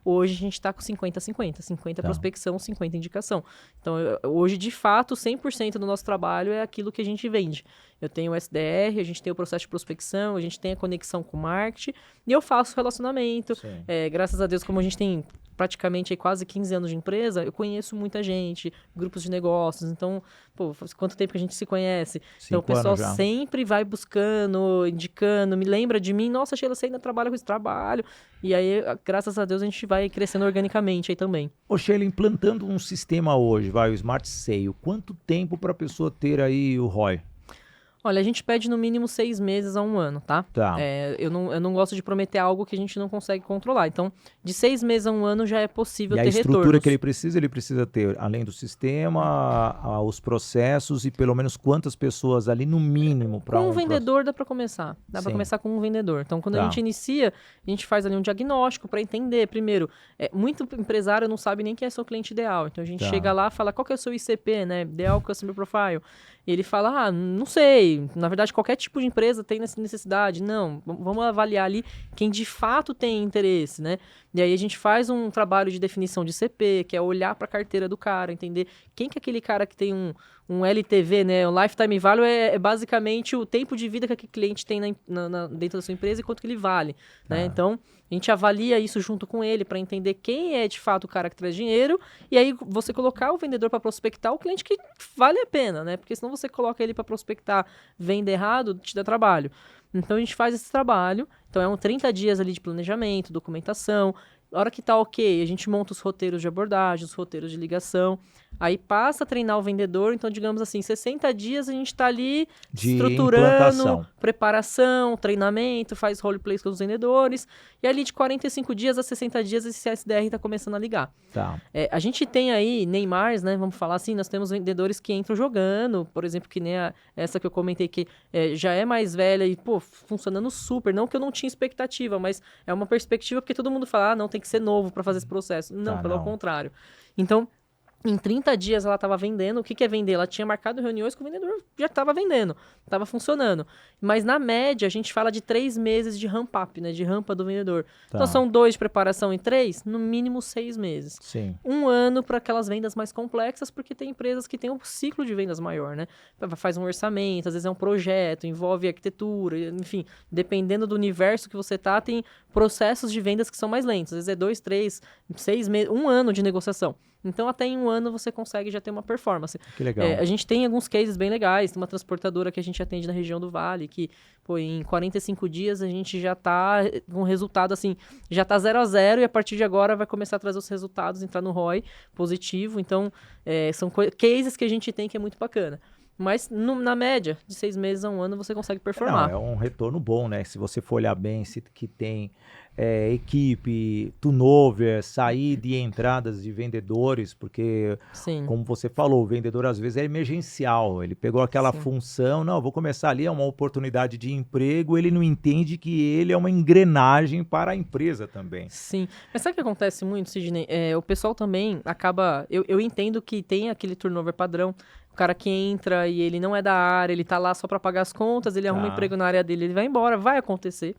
Hoje a gente está com 50-50. 50 prospecção, 50 indicação. Então, hoje, de fato, 100% do nosso trabalho é aquilo que a gente vende. Eu tenho o SDR, a gente tem o processo de prospecção, a gente tem a conexão com o marketing e eu faço relacionamento. Graças a Deus, como a gente tem praticamente aí, quase 15 anos de empresa, eu conheço muita gente, grupos de negócios, então, quanto tempo que a gente se conhece? Então, o pessoal sempre vai buscando, indicando, me lembra de mim, nossa, Sheila, você ainda trabalha com esse trabalho, e aí, graças a Deus, a gente vai crescendo organicamente aí também. Ô Sheila, implantando um sistema hoje, o Smart Sale, quanto tempo para a pessoa ter aí o ROI? Olha, a gente pede no mínimo 6 meses a 1 ano, tá? Eu não gosto de prometer algo que a gente não consegue controlar. Então, de 6 meses a 1 ano já é possível ter retornos. E a estrutura que ele precisa ter, além do sistema, os processos e pelo menos quantas pessoas ali no mínimo para um vendedor dá para começar. Dá para começar com um vendedor. Então, quando a gente inicia, a gente faz ali um diagnóstico para entender. Primeiro, muito empresário não sabe nem quem é seu cliente ideal. Então, a gente chega lá e fala, qual que é o seu ICP, né? Ideal Customer Profile. E ele fala, não sei, na verdade qualquer tipo de empresa tem essa necessidade. Não, vamos avaliar ali quem de fato tem interesse, né? E aí a gente faz um trabalho de definição de CP, que é olhar para a carteira do cara, entender quem que é aquele cara que tem um LTV, né? O Lifetime Value é basicamente o tempo de vida que aquele cliente tem dentro da sua empresa e quanto que ele vale, né? Então, a gente avalia isso junto com ele para entender quem é de fato o cara que traz dinheiro e aí você colocar o vendedor para prospectar o cliente que vale a pena, né? Porque senão você coloca ele para prospectar, vende errado, te dá trabalho. Então, a gente faz esse trabalho. Então, 30 dias ali de planejamento, documentação. A hora que tá ok, a gente monta os roteiros de abordagem, os roteiros de ligação. Aí passa a treinar o vendedor, então digamos assim, 60 dias a gente tá ali De estruturando, implantação. preparação, treinamento, faz roleplays com os vendedores, e ali de 45 dias a 60 dias esse SDR tá começando a ligar. Tá. A gente tem aí Neymars, né, vamos falar assim, nós temos vendedores que entram jogando, por exemplo, que nem essa que eu comentei que já é mais velha e, pô, funcionando super, não que eu não tinha expectativa, mas é uma perspectiva porque todo mundo fala, não, tem que ser novo para fazer esse processo. Não, pelo contrário. Então, em 30 dias ela estava vendendo. O que é vender? Ela tinha marcado reuniões com o vendedor, já estava vendendo, estava funcionando. Mas na média, a gente fala de 3 meses de ramp-up, né? De rampa do vendedor. Tá. Então são 2 de preparação e 3, no mínimo 6 meses. Sim. 1 ano para aquelas vendas mais complexas, porque tem empresas que têm um ciclo de vendas maior, né? Faz um orçamento, às vezes é um projeto, envolve arquitetura, enfim, dependendo do universo que você tá, tem processos de vendas que são mais lentos. Às vezes é 2, 3, 6 meses, 1 ano de negociação. Então, até em 1 ano você consegue já ter uma performance. Que legal. A gente tem alguns cases bem legais. Tem uma transportadora que a gente atende na região do Vale, que, pô, em 45 dias a gente já tá com resultado, assim, já tá 0 a 0 e a partir de agora vai começar a trazer os resultados, entrar no ROI positivo. Então, são cases que a gente tem que é muito bacana. Mas, na média, de 6 meses a 1 ano, você consegue performar. Não, é um retorno bom, né? Se você for olhar bem, se que tem equipe, turnover, saída e entradas de vendedores, porque, Sim. como você falou, o vendedor às vezes é emergencial. Ele pegou aquela função, não, vou começar ali, é uma oportunidade de emprego, ele não entende que ele é uma engrenagem para a empresa também. Sim. Mas sabe o que acontece muito, Sidney? O pessoal também acaba... Eu entendo que tem aquele turnover padrão. O cara que entra e ele não é da área, ele tá lá só para pagar as contas, ele arruma emprego na área dele, ele vai embora, vai acontecer.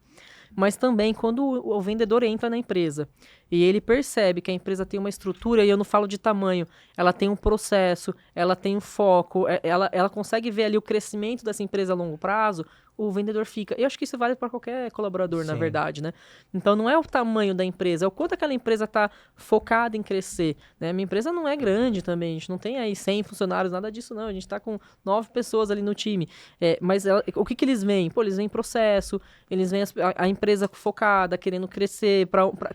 Mas também quando o vendedor entra na empresa e ele percebe que a empresa tem uma estrutura, e eu não falo de tamanho, ela tem um processo, ela tem um foco, ela consegue ver ali o crescimento dessa empresa a longo prazo, o vendedor fica. Eu acho que isso vale para qualquer colaborador, na verdade, né? Então não é o tamanho da empresa, é o quanto aquela empresa está focada em crescer, né? Minha empresa não é grande também, a gente não tem aí 100 funcionários, nada disso não, a gente está com 9 pessoas ali no time. Mas o que eles veem? Pô, eles veem processo, eles veem a empresa focada, querendo crescer,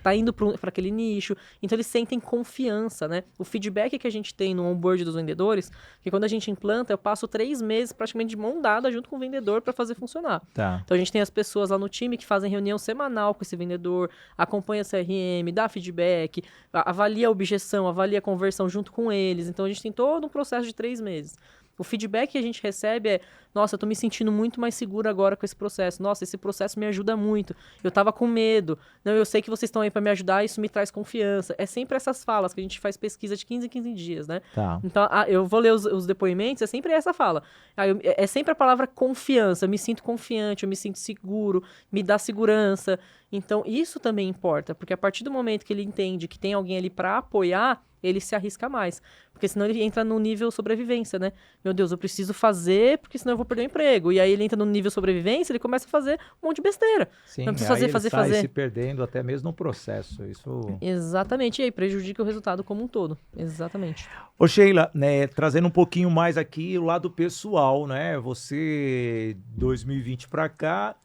tá indo para aquele nicho, então eles sentem confiança, né? O feedback que a gente tem no onboard dos vendedores, que quando a gente implanta, eu passo 3 meses praticamente de mão dada junto com o vendedor para fazer funcionar. Tá. Então a gente tem as pessoas lá no time que fazem reunião semanal com esse vendedor, acompanha CRM, dá feedback, avalia a objeção, avalia a conversão junto com eles. Então a gente tem todo um processo de 3 meses. O feedback que a gente recebe é, nossa, eu tô me sentindo muito mais seguro agora com esse processo. Nossa, esse processo me ajuda muito. Eu tava com medo. Não, eu sei que vocês estão aí para me ajudar, isso me traz confiança. É sempre essas falas que a gente faz pesquisa de 15 em 15 dias, né? Tá. Então, eu vou ler os depoimentos, é sempre essa fala. É sempre a palavra confiança. Eu me sinto confiante, eu me sinto seguro, me dá segurança. Então, isso também importa, porque a partir do momento que ele entende que tem alguém ali para apoiar, ele se arrisca mais. Porque senão ele entra no nível sobrevivência, né? Meu Deus, eu preciso fazer, porque senão eu vou perder o emprego. E aí ele entra no nível sobrevivência, ele começa a fazer um monte de besteira. Sim, não precisa aí fazer. Sai se perdendo até mesmo no processo. Isso... Exatamente, e aí prejudica o resultado como um todo. Exatamente. Ô Sheila, né, trazendo um pouquinho mais aqui o lado pessoal, né? Você, 2020 para cá,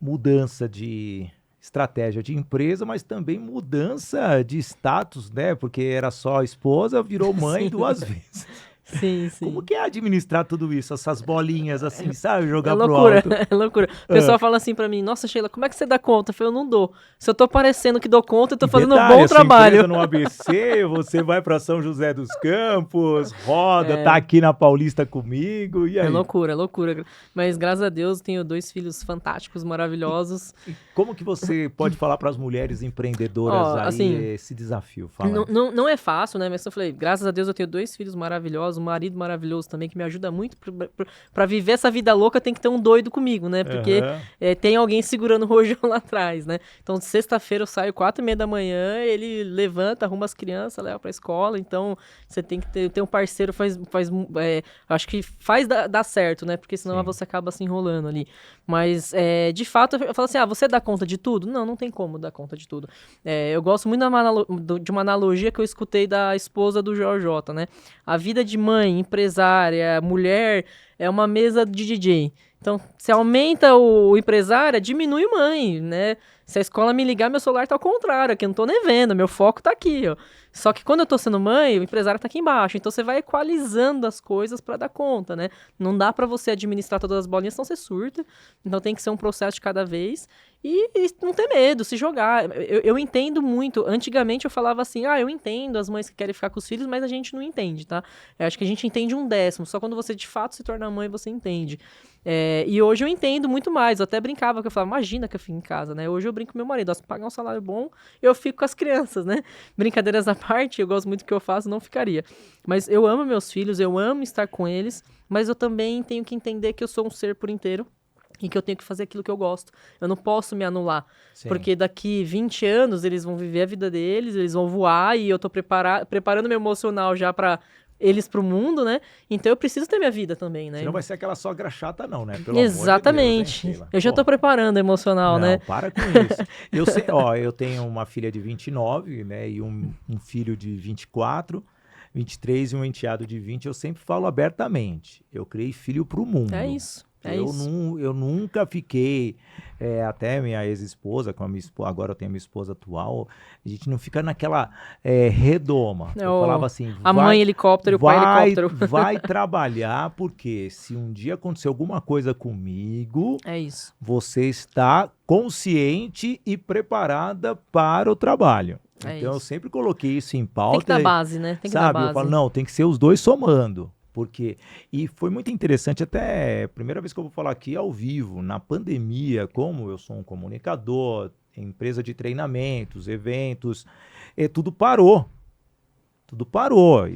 mudança de estratégia de empresa, mas também mudança de status, né? Porque era só esposa, virou mãe 2 vezes. Sim, sim. Como que é administrar tudo isso? Essas bolinhas assim, sabe? Jogar loucura, pro alto. É loucura. O pessoal fala assim pra mim, nossa, Sheila, como é que você dá conta? Eu falei, eu não dou. Se eu tô parecendo que dou conta, eu tô fazendo um bom trabalho. No ABC, você vai pra São José dos Campos, roda, tá aqui na Paulista comigo, e aí? É loucura. Mas graças a Deus tenho 2 filhos fantásticos, maravilhosos. E como que você pode falar pras mulheres empreendedoras aí assim, esse desafio? Fala. Não é fácil, né? Mas eu falei, graças a Deus eu tenho 2 filhos maravilhosos, um marido maravilhoso também, que me ajuda muito. Pra viver essa vida louca tem que ter um doido comigo, né? Porque tem alguém segurando o rojão lá atrás, né? Então, sexta-feira eu saio 4h30 da manhã, ele levanta, arruma as crianças, leva pra escola. Então, você tem que ter um parceiro, acho que faz dar certo, né? Porque senão você acaba se enrolando ali. Mas, de fato, eu falo assim, você dá conta de tudo? Não tem como dar conta de tudo. Eu gosto muito de uma analogia que eu escutei da esposa do Jorge J, né? A vida de mãe, empresária, mulher, é uma mesa de DJ. Então, se aumenta o empresário, diminui mãe, né? Se a escola me ligar, meu celular tá ao contrário, aqui eu não tô nem vendo, meu foco tá aqui, ó. Só que quando eu tô sendo mãe, o empresário tá aqui embaixo. Então você vai equalizando as coisas pra dar conta, né? Não dá pra você administrar todas as bolinhas, senão você surta. Então tem que ser um processo de cada vez. E não ter medo, se jogar. Eu entendo muito. Antigamente eu falava assim, eu entendo as mães que querem ficar com os filhos, mas a gente não entende, tá? Eu acho que a gente entende 1/10. Só quando você de fato se torna mãe, você entende. E hoje eu entendo muito mais. Eu até brincava, que eu falava, imagina que eu fico em casa, né? Hoje eu brinco com meu marido, se pagar um salário bom, eu fico com as crianças, né? Brincadeiras à parte, eu gosto muito do que eu faço, não ficaria. Mas eu amo meus filhos, eu amo estar com eles, mas eu também tenho que entender que eu sou um ser por inteiro. E que eu tenho que fazer aquilo que eu gosto. Eu não posso me anular. Sim. Porque daqui 20 anos eles vão viver a vida deles, eles vão voar e eu tô preparando meu emocional já pra eles pro mundo, né? Então eu preciso ter minha vida também, né? Você não vai ser aquela sogra chata não, né? Pelo Exatamente. Amor de Deus, hein, eu já tô preparando emocional, não, né? Para com isso. Eu sei, eu tenho uma filha de 29, né? E um filho de 24, 23 e um enteado de 20. Eu sempre falo abertamente. Eu criei filho pro mundo. É isso. Eu nunca fiquei, até minha ex-esposa, com a minha esposa, agora eu tenho a minha esposa atual, a gente não fica naquela redoma. Eu falava assim, a mãe helicóptero e o pai helicóptero. Vai trabalhar, porque se um dia acontecer alguma coisa comigo, você está consciente e preparada para o trabalho. Então eu sempre coloquei isso em pauta. Tem que dar base, né? Tem que dar base. Eu falo, não, tem que ser os dois somando. E foi muito interessante, até primeira vez que eu vou falar aqui ao vivo, na pandemia, como eu sou um comunicador, empresa de treinamentos, eventos, tudo parou. Tudo parou.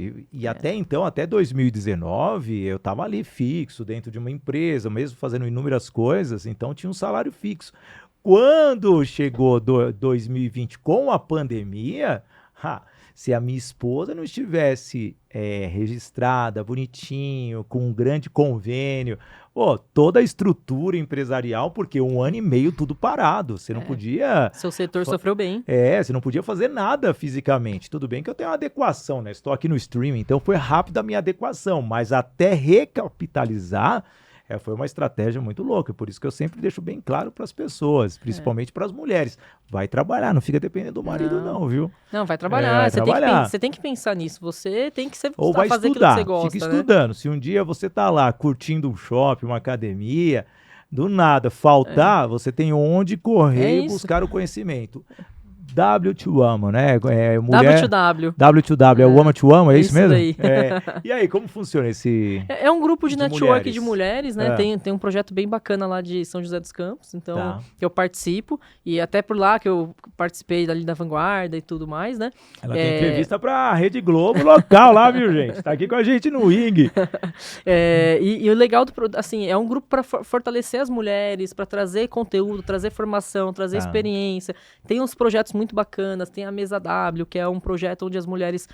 Até então, até 2019, eu estava ali fixo dentro de uma empresa, mesmo fazendo inúmeras coisas, então tinha um salário fixo. Quando chegou 2020 com a pandemia, se a minha esposa não estivesse registrada, bonitinho, com um grande convênio, toda a estrutura empresarial, porque 1 ano e meio tudo parado, você não podia... Seu setor sofreu bem. Você não podia fazer nada fisicamente. Tudo bem que eu tenho uma adequação, né? Estou aqui no streaming, então foi rápida a minha adequação, mas até recapitalizar... foi uma estratégia muito louca, por isso que eu sempre deixo bem claro para as pessoas, principalmente para as mulheres. Vai trabalhar, não fica dependendo do marido não, viu? Não, vai trabalhar. Você tem que pensar nisso, você tem que Ou vai fazer estudar, aquilo que você gosta, fica estudando. Se um dia você tá lá curtindo um shopping, uma academia, do nada faltar, você tem onde correr e buscar o conhecimento. W2Amo, né? Mulher... W2W, é o Woman to Amo, é isso mesmo? Daí. E aí, como funciona esse... É um grupo de network mulheres. de mulheres, né? Tem um projeto bem bacana lá de São José dos Campos, então que eu participo, e até por lá que eu participei ali da Vanguarda e tudo mais, né? Ela tem entrevista pra Rede Globo local lá, viu, gente? Tá aqui com a gente no Wing. E o legal assim, é um grupo para fortalecer as mulheres, para trazer conteúdo, trazer formação, trazer experiência. Tem uns projetos muito bacanas, tem a Mesa W, que é um projeto onde as mulheres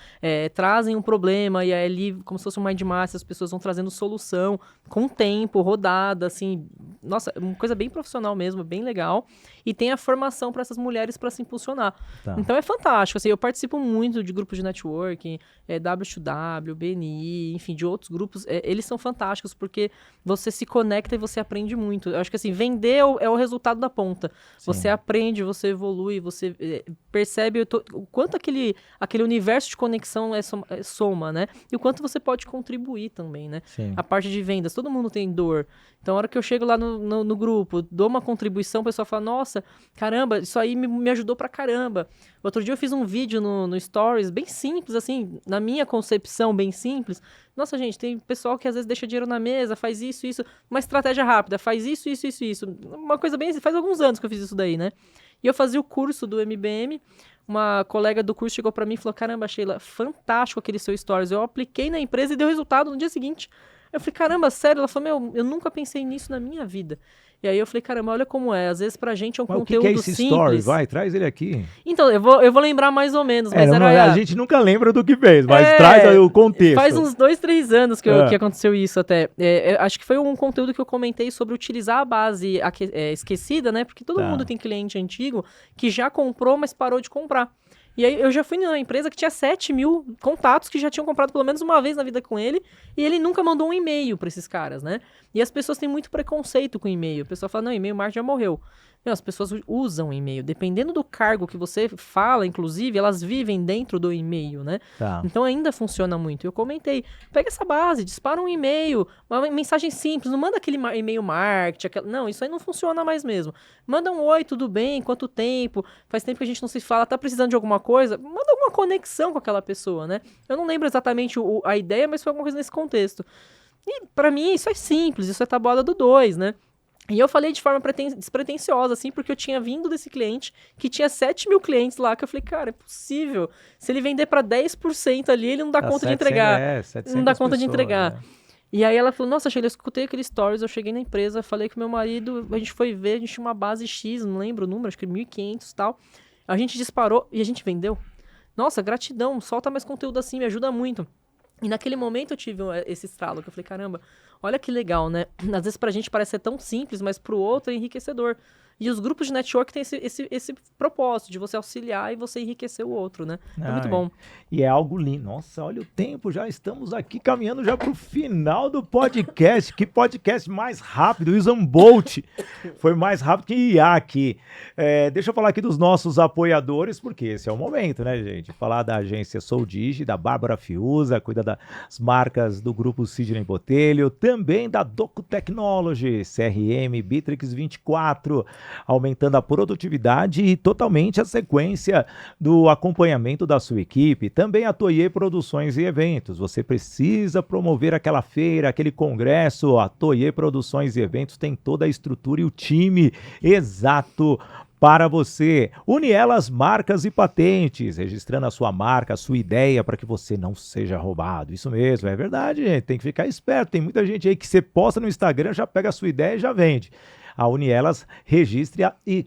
trazem um problema e aí ali, como se fosse um mind map, as pessoas vão trazendo solução com tempo, rodada, assim, nossa, uma coisa bem profissional mesmo, bem legal. E tem a formação para essas mulheres para se impulsionar. Então é fantástico, assim, eu participo muito de grupos de networking, W2W, BNI, enfim, de outros grupos, eles são fantásticos porque você se conecta e você aprende muito. Eu acho que assim, vender é o resultado da ponta. Sim. Você aprende, você evolui, você percebe o quanto aquele universo de conexão soma, né? E o quanto você pode contribuir também, né? Sim. A parte de vendas, todo mundo tem dor. Então, a hora que eu chego lá no grupo, dou uma contribuição, o pessoal fala, nossa, caramba, isso aí me ajudou pra caramba. Outro dia eu fiz um vídeo no Stories, bem simples, assim, na minha concepção, bem simples. Nossa, gente, tem pessoal que às vezes deixa dinheiro na mesa, faz isso, uma estratégia rápida, faz isso. Uma coisa bem, faz alguns anos que eu fiz isso daí, né? E eu fazia o curso do MBM, uma colega do curso chegou pra mim e falou, caramba, Sheila, fantástico aquele seu Stories. Eu apliquei na empresa e deu resultado no dia seguinte. Eu falei, caramba, sério? Ela falou, eu nunca pensei nisso na minha vida. E aí eu falei, caramba, olha como é. Às vezes pra gente é um conteúdo simples. O que é esse story? Vai, traz ele aqui. Então, eu vou lembrar mais ou menos. Mas a gente nunca lembra do que fez, mas traz aí o contexto. Faz uns 2-3 anos que aconteceu isso até. Acho que foi um conteúdo que eu comentei sobre utilizar a base esquecida, né? Porque todo mundo tem cliente antigo que já comprou, mas parou de comprar. E aí eu já fui numa empresa que tinha 7.000 contatos que já tinham comprado pelo menos uma vez na vida com ele, e ele nunca mandou um e-mail para esses caras, né? E as pessoas têm muito preconceito com e-mail. O pessoal fala, não, e-mail marketing já morreu. As pessoas usam o e-mail. Dependendo do cargo que você fala, inclusive, elas vivem dentro do e-mail, né? Tá. Então ainda funciona muito. Eu comentei, pega essa base, dispara um e-mail, uma mensagem simples, não manda aquele e-mail marketing, não, isso aí não funciona mais mesmo. Manda um oi, tudo bem, quanto tempo, faz tempo que a gente não se fala, tá precisando de alguma coisa? Manda alguma conexão com aquela pessoa, né? Eu não lembro exatamente a ideia, mas foi alguma coisa nesse contexto. E pra mim isso é simples, isso é tabuada do 2, né? E eu falei de forma despretensiosa, assim, porque eu tinha vindo desse cliente que tinha 7 mil clientes lá, que eu falei, cara, é possível. Se ele vender para 10% ali, ele não dá conta de entregar. Não dá conta de entregar. E aí ela falou, nossa, Sheila, eu escutei aquele stories, eu cheguei na empresa, falei com meu marido, a gente foi ver, a gente tinha uma base X, não lembro o número, acho que 1.500 e tal. A gente disparou e a gente vendeu. Nossa, gratidão, solta mais conteúdo assim, me ajuda muito. E naquele momento eu tive esse estralo, que eu falei, caramba, olha que legal, né? Às vezes pra gente parece ser tão simples, mas pro outro é enriquecedor. E os grupos de network têm esse propósito de você auxiliar e você enriquecer o outro, né? É muito bom. E é algo lindo. Nossa, olha o tempo, já estamos aqui caminhando já pro final do podcast. Que podcast mais rápido, o Usain Bolt foi mais rápido que IA aqui. Deixa eu falar aqui dos nossos apoiadores, porque esse é o momento, né, gente? Falar da agência Soldigi, da Bárbara Fiuza, cuida das marcas do grupo Sidney Botelho, também da Doco Technology, CRM, Bitrix 24, aumentando a produtividade e totalmente a sequência do acompanhamento da sua equipe. Também a Toye Produções e Eventos. Você precisa promover aquela feira, aquele congresso. A Toye Produções e Eventos tem toda a estrutura e o time exato para você. Unielas Marcas e Patentes, registrando a sua marca, a sua ideia para que você não seja roubado. Isso mesmo, é verdade, gente. Tem que ficar esperto. Tem muita gente aí que você posta no Instagram, já pega a sua ideia e já vende. A Unielas registra e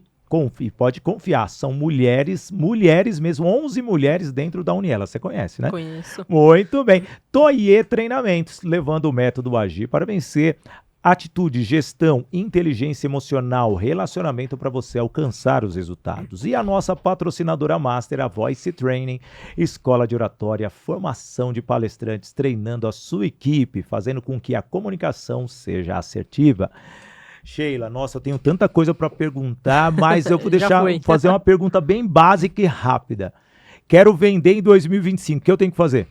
pode confiar, são mulheres mesmo, 11 mulheres dentro da Unielas, você conhece, né? Conheço. Muito bem. Toye Treinamentos, levando o método Agir para vencer. Atitude, gestão, inteligência emocional, relacionamento para você alcançar os resultados. E a nossa patrocinadora master, a Voice Training, escola de oratória, formação de palestrantes, treinando a sua equipe, fazendo com que a comunicação seja assertiva. Sheila, nossa, eu tenho tanta coisa para perguntar, mas eu vou fazer uma pergunta bem básica e rápida. Quero vender em 2025, o que eu tenho que fazer?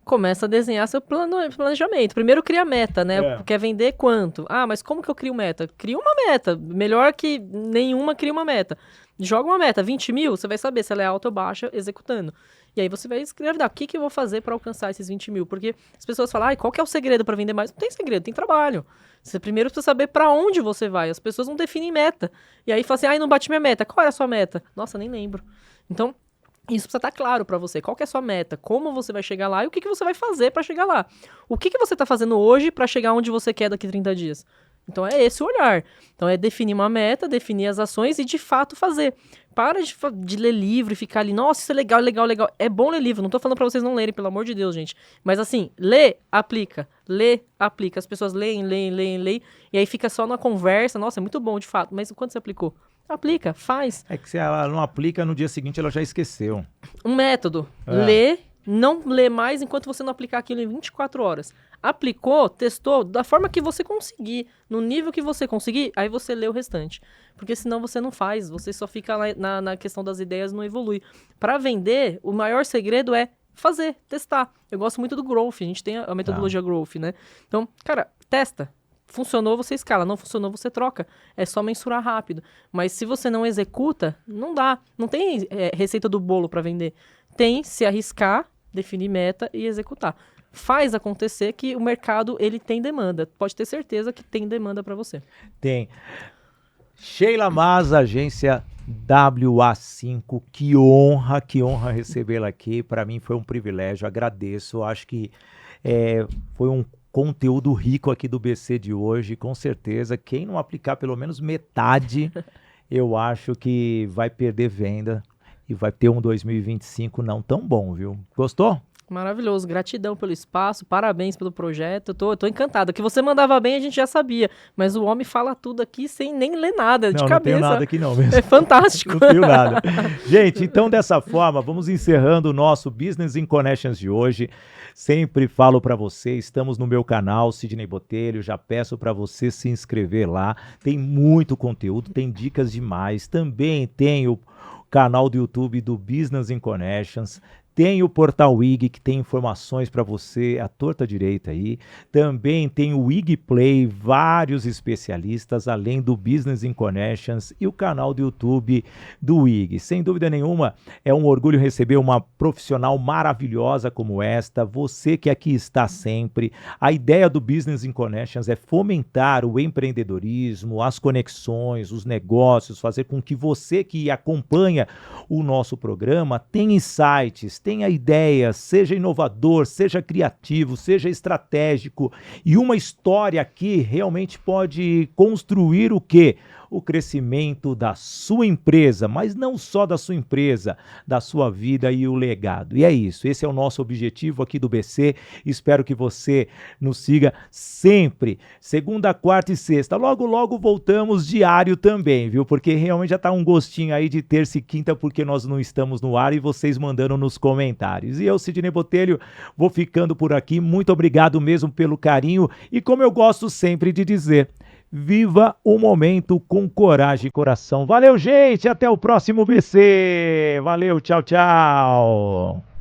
Começa a desenhar seu planejamento. Primeiro cria meta, né? Quer vender quanto? Ah, mas como que eu crio meta? Cria uma meta. Melhor que nenhuma, cria uma meta. Joga uma meta, 20 mil, você vai saber se ela é alta ou baixa executando. E aí você vai escrever, o que eu vou fazer para alcançar esses 20 mil? Porque as pessoas falam, qual que é o segredo para vender mais? Não tem segredo, tem trabalho. Você primeiro precisa saber para onde você vai. As pessoas não definem meta. E aí fala assim, não bati minha meta. Qual era a sua meta? Nossa, nem lembro. Então, isso precisa estar claro para você. Qual que é a sua meta? Como você vai chegar lá e o que você vai fazer para chegar lá? O que você está fazendo hoje para chegar onde você quer daqui a 30 dias? Então é esse o olhar. Então é definir uma meta, definir as ações e de fato fazer. Para de ler livro e ficar ali, nossa, isso é legal, legal, legal. É bom ler livro, não tô falando para vocês não lerem, pelo amor de Deus, gente. Mas assim, lê, aplica. As pessoas leem, e aí fica só na conversa. Nossa, é muito bom, de fato. Mas quando você aplicou? Aplica, faz. É que se ela não aplica, no dia seguinte ela já esqueceu. Um método. Lê, não lê mais enquanto você não aplicar aquilo em 24 horas. Aplicou, testou, da forma que você conseguir, no nível que você conseguir, aí você lê o restante. Porque senão você não faz, você só fica lá na questão das ideias, não evolui. Para vender, o maior segredo é fazer, testar. Eu gosto muito do Growth, a gente tem a metodologia Growth, né? Então, cara, testa. Funcionou, você escala. Não funcionou, você troca. É só mensurar rápido. Mas se você não executa, não dá. Não tem receita do bolo para vender. Tem se arriscar, definir meta e executar. Faz acontecer que o mercado, ele tem demanda. Pode ter certeza que tem demanda para você. Tem. Sheila Mas, agência WA5, que honra recebê-la aqui. Para mim foi um privilégio, agradeço. Acho que foi um conteúdo rico aqui do BC de hoje, com certeza. Quem não aplicar pelo menos metade, eu acho que vai perder venda e vai ter um 2025 não tão bom, viu? Gostou? Maravilhoso, gratidão pelo espaço, parabéns pelo projeto, tô encantada. Que você mandava bem a gente já sabia, mas o homem fala tudo aqui sem nem ler nada, de Não, cabeça. não tenho nada aqui não mesmo. É fantástico. Não tenho nada. Gente, então dessa forma, vamos encerrando o nosso Business in Connections de hoje. Sempre falo para você, estamos no meu canal, Sidney Botelho, já peço para você se inscrever lá. Tem muito conteúdo, tem dicas demais. Também tem o canal do YouTube do Business in Connections. Tem o Portal WIG, que tem informações para você à torta direita aí. Também tem o WIG Play, vários especialistas, além do Business in Connections e o canal do YouTube do WIG. Sem dúvida nenhuma, é um orgulho receber uma profissional maravilhosa como esta, você que aqui está sempre. A ideia do Business in Connections é fomentar o empreendedorismo, as conexões, os negócios, fazer com que você que acompanha o nosso programa tenha insights, tenha ideias, seja inovador, seja criativo, seja estratégico, e uma história aqui realmente pode construir o quê? O crescimento da sua empresa, mas não só da sua empresa, da sua vida e o legado. E é isso, esse é o nosso objetivo aqui do BC. Espero que você nos siga sempre, segunda, quarta e sexta. Logo, logo voltamos diário também, viu? Porque realmente já tá um gostinho aí de terça e quinta, porque nós não estamos no ar e vocês mandando nos comentários. E eu, Sidney Botelho, vou ficando por aqui. Muito obrigado mesmo pelo carinho e, como eu gosto sempre de dizer, viva o momento com coragem e coração. Valeu, gente. Até o próximo BC. Valeu, tchau, tchau.